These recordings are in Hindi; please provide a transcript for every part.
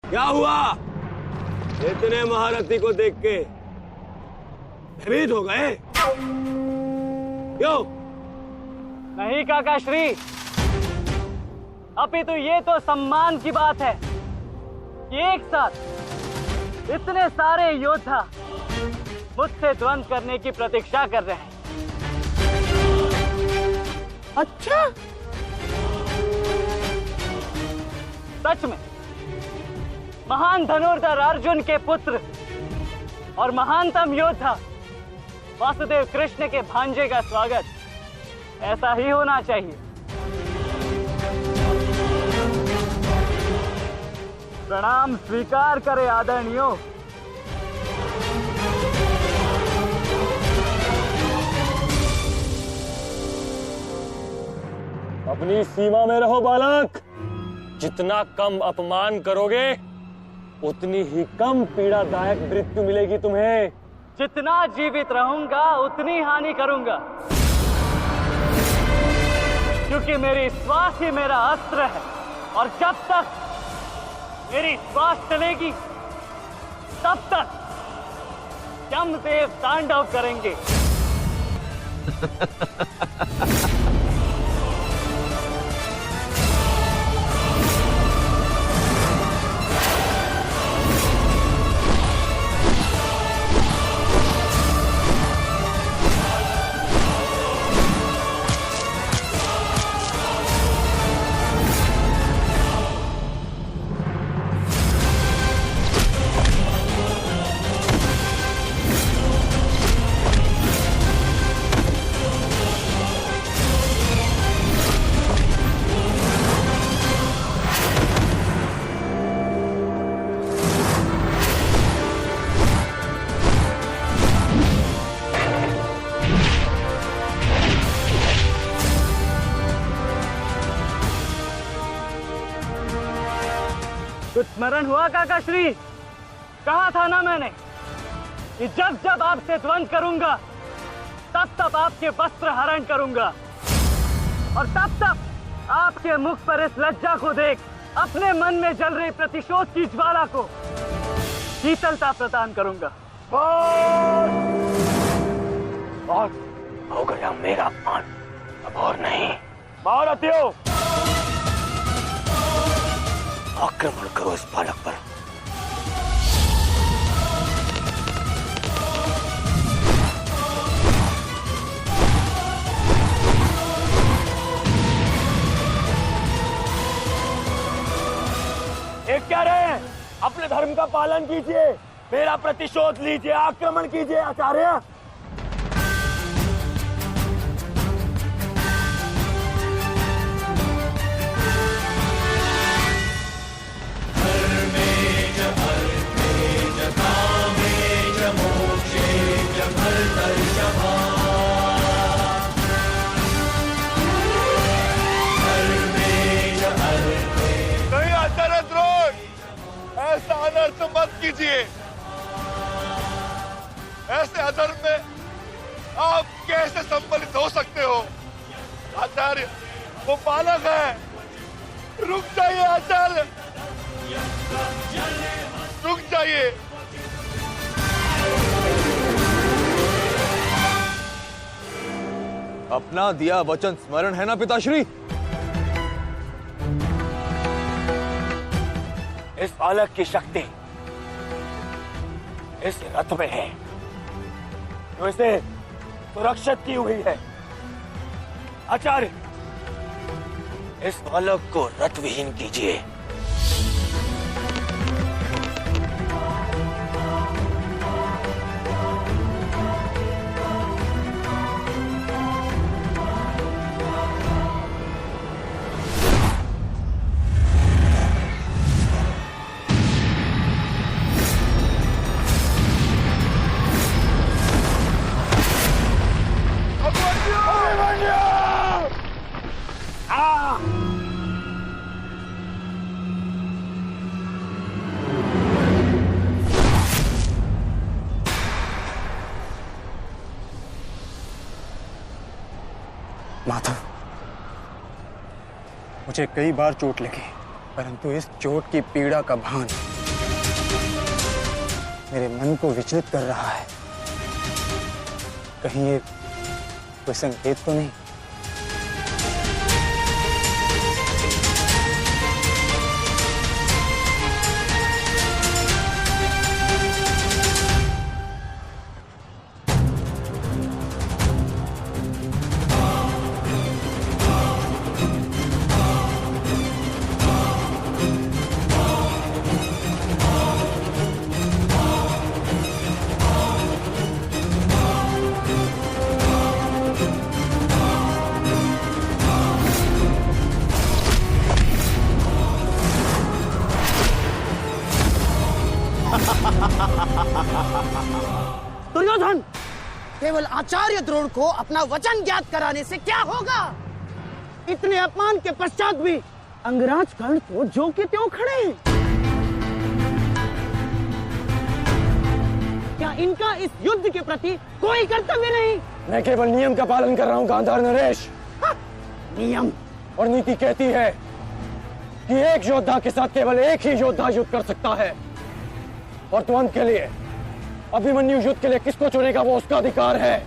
क्या हुआ? इतने महारथी को देख के भयभीत हो गए? क्यों? नहीं काका श्री, अपितु ये तो सम्मान की बात है कि एक साथ इतने सारे योद्धा मुझसे द्वंद्व करने की प्रतीक्षा कर रहे हैं। अच्छा, सच में महान धनुर्धर अर्जुन के पुत्र और महानतम योद्धा वासुदेव कृष्ण के भांजे का स्वागत ऐसा ही होना चाहिए। प्रणाम स्वीकार करे आदरणीयों। अपनी सीमा में रहो बालक। जितना कम अपमान करोगे उतनी ही कम पीड़ादायक मृत्यु मिलेगी तुम्हें। जितना जीवित रहूंगा उतनी हानि करूंगा, क्योंकि मेरी श्वास ही मेरा अस्त्र है और जब तक मेरी श्वास चलेगी तब तक यमदेव तांडव करेंगे। कुछ स्मरण हुआ काका श्री? कहा था ना मैंने कि जब जब आपसे द्वंद्व करूंगा तब तब आपके वस्त्र हरण करूंगा और तब तब आपके मुख पर इस लज्जा को देख अपने मन में जल रही प्रतिशोध की ज्वाला को शीतलता प्रदान करूंगा। और हो गया मेरा अपमान, अब और नहीं। महारथियों, आक्रमण करो इस बालक पर। एक क्या रहे, अपने धर्म का पालन कीजिए, मेरा प्रतिशोध लीजिए, आक्रमण कीजिए आचार्य। ऐसा अनर्थ मत कीजिए। ऐसे अधर्म में आप कैसे सम्मिलित हो सकते हो? आचार्य, वो बालक है। रुक जाइए आचार्य, रुक जाइए। अपना दिया वचन स्मरण है ना पिताश्री? इस बालक की शक्ति इस रथ में है जो इसे सुरक्षित की हुई है। आचार्य, इस बालक को रथ विहीन कीजिए। माधव, मुझे कई बार चोट लगी, परंतु इस चोट की पीड़ा का भान मेरे मन को विचलित कर रहा है। कहीं ये कोई संकेत तो नहीं? दुर्योधन, केवल आचार्य द्रोण को अपना वचन ज्ञात कराने से क्या होगा? इतने अपमान के पश्चात भी अंगराज कर्ण तो जो के त्यों खड़े हैं। क्या इनका इस युद्ध के प्रति कोई कर्तव्य नहीं? मैं केवल नियम का पालन कर रहा हूँ गांधार नरेश। नियम और नीति कहती है कि एक योद्धा के साथ केवल एक ही योद्धा युद्ध कर सकता है, और तुरंत के लिए अभिमन्यु युद्ध के लिए किसको चुनेगा वो उसका अधिकार है।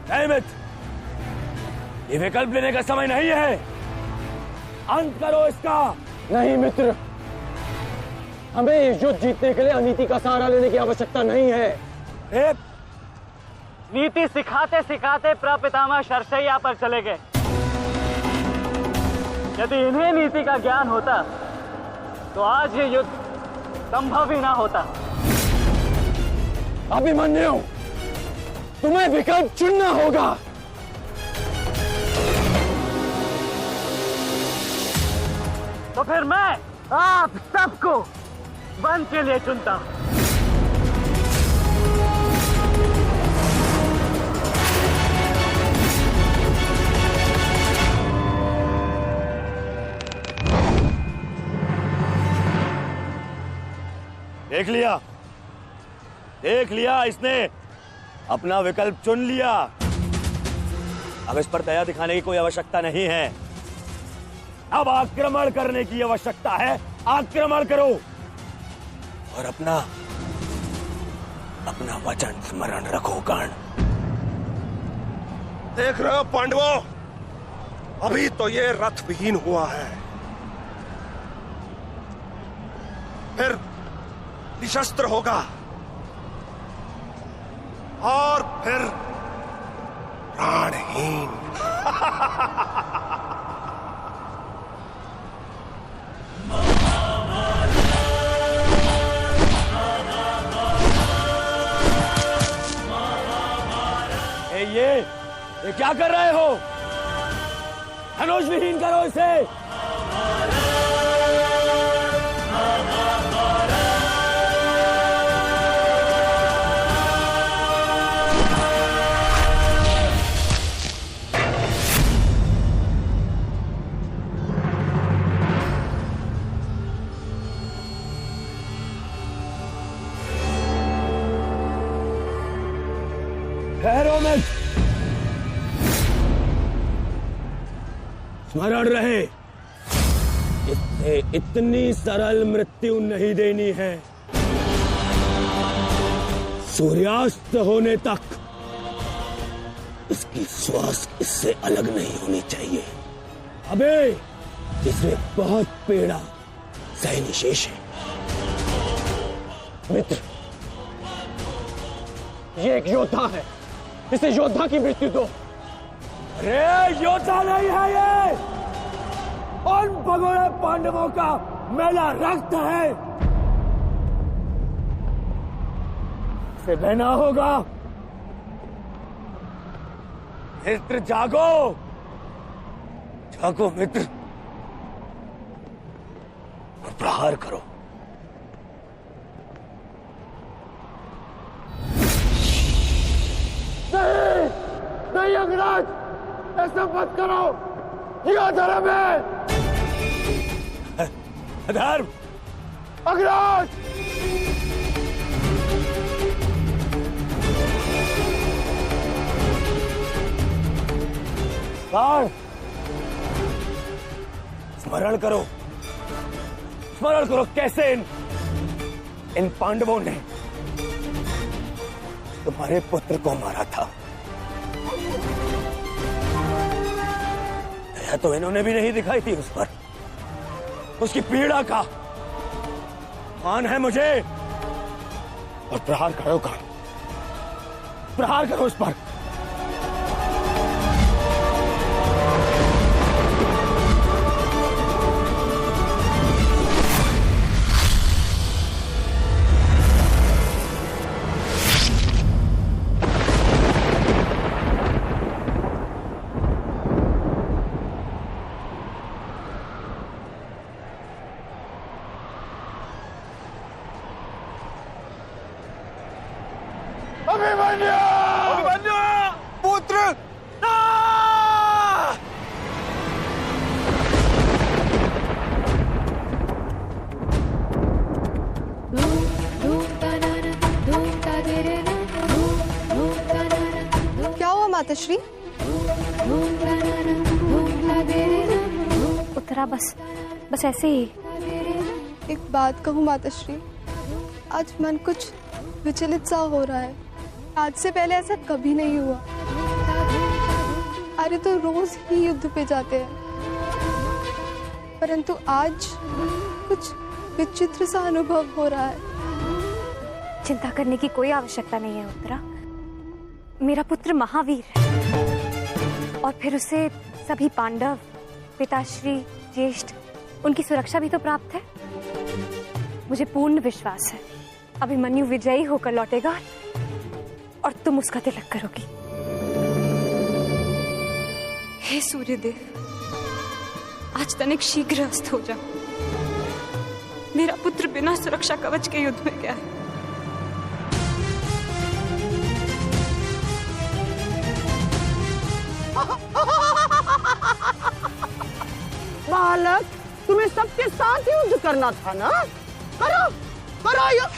नहीं मित्र, ये विकल्प लेने का समय नहीं है। अंत करो इसका। नहीं मित्र, हमें इस युद्ध जीतने के लिए अनीति का सहारा लेने की आवश्यकता नहीं है। नीति सिखाते सिखाते प्रपितामह शर्षैया पर चले गए। यदि इन्हें नीति का ज्ञान होता तो आज ये युद्ध संभव ही ना होता। अभिमन्यु, तुम्हें विकल्प चुनना होगा। तो फिर मैं आप सबको वन के लिए चुनता हूं। देख लिया, इसने अपना विकल्प चुन लिया। अब इस पर दया दिखाने की कोई आवश्यकता नहीं है। अब आक्रमण करने की आवश्यकता है। आक्रमण करो और अपना वचन स्मरण रखो कर्ण। देख रहे हो पांडवों, अभी तो ये रथ विहीन हुआ है, फिर निशस्त्र होगा और फिर प्राणहीन। ये क्या कर रहे हो? धनुष विहीन करो इसे। ठहरो में स्मरण रहे, इससे इतनी सरल मृत्यु नहीं देनी है। सूर्यास्त होने तक इसकी श्वास इससे अलग नहीं होनी चाहिए। अबे इसमें बहुत पीड़ा सहनी शेष है। मित्र, ये एक योद्धा है, इसे योद्धा की मृत्यु दो। अरे योद्धा नहीं है ये, उन भगोड़े पांडवों का मेला रक्त है। इसे बहना होगा। मित्र जागो, जागो मित्र, और प्रहार करो। नहीं अंगराज, ऐसा मत करो, यह धर्म है। अधर्म? अंगराज! कर्ण, स्मरण करो, स्मरण करो कैसे इन इन पांडवों ने तुम्हारे पुत्र को मारा था। दया तो इन्होंने भी नहीं दिखाई थी उस पर। उसकी पीड़ा का मान है मुझे। और प्रहार करो उस पर। अभिमन्यु पुत्र क्या हुआ माताश्री? उत्तरा बस ऐसे ही। एक बात कहूँ माताश्री, आज मन कुछ विचलित सा हो रहा है। आज से पहले ऐसा कभी नहीं हुआ। अरे तो रोज ही युद्ध पे जाते हैं, परंतु आज कुछ विचित्र सा अनुभव हो रहा है। चिंता करने की कोई आवश्यकता नहीं है उत्तरा। मेरा पुत्र महावीर है और फिर उसे सभी पांडव, पिताश्री, ज्येष्ठ, उनकी सुरक्षा भी तो प्राप्त है। मुझे पूर्ण विश्वास है अभिमन्यु विजयी होकर लौटेगा और तुम उसका तिलक करोगी। हे सूर्यदेव, आज तनिक शीघ्र अस्त हो जाओ। मेरा पुत्र बिना सुरक्षा कवच के युद्ध में गया है। बालक, तुम्हें सबके साथ युद्ध करना था ना? करो युद्ध।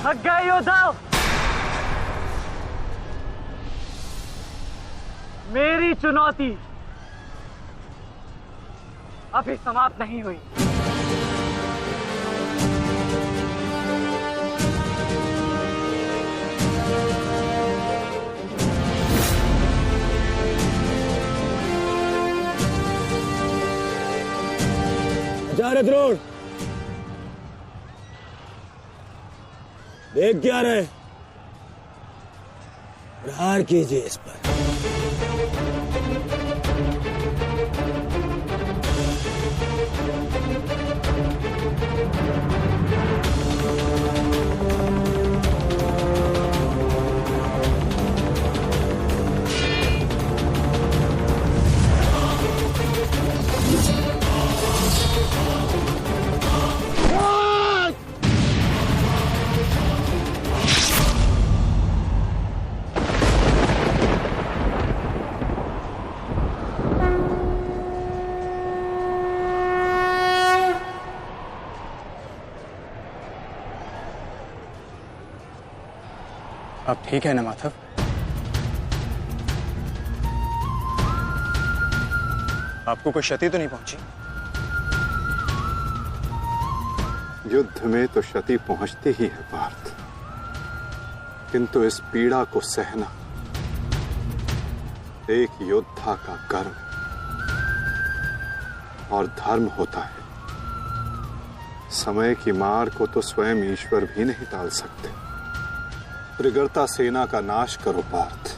थक गए योद्धाओ? मेरी चुनौती अभी समाप्त नहीं हुई। आचार्य द्रोण, देख क्या रहे? प्रहार कीजिए इस पर। अब ठीक है ना माधव? आपको कोई क्षति तो नहीं पहुंची? युद्ध में तो क्षति पहुंचती ही है पार्थ, किंतु इस पीड़ा को सहना एक योद्धा का कर्म और धर्म होता है। समय की मार को तो स्वयं ईश्वर भी नहीं टाल सकते। त्रिगर्ता सेना का नाश करो पार्थ।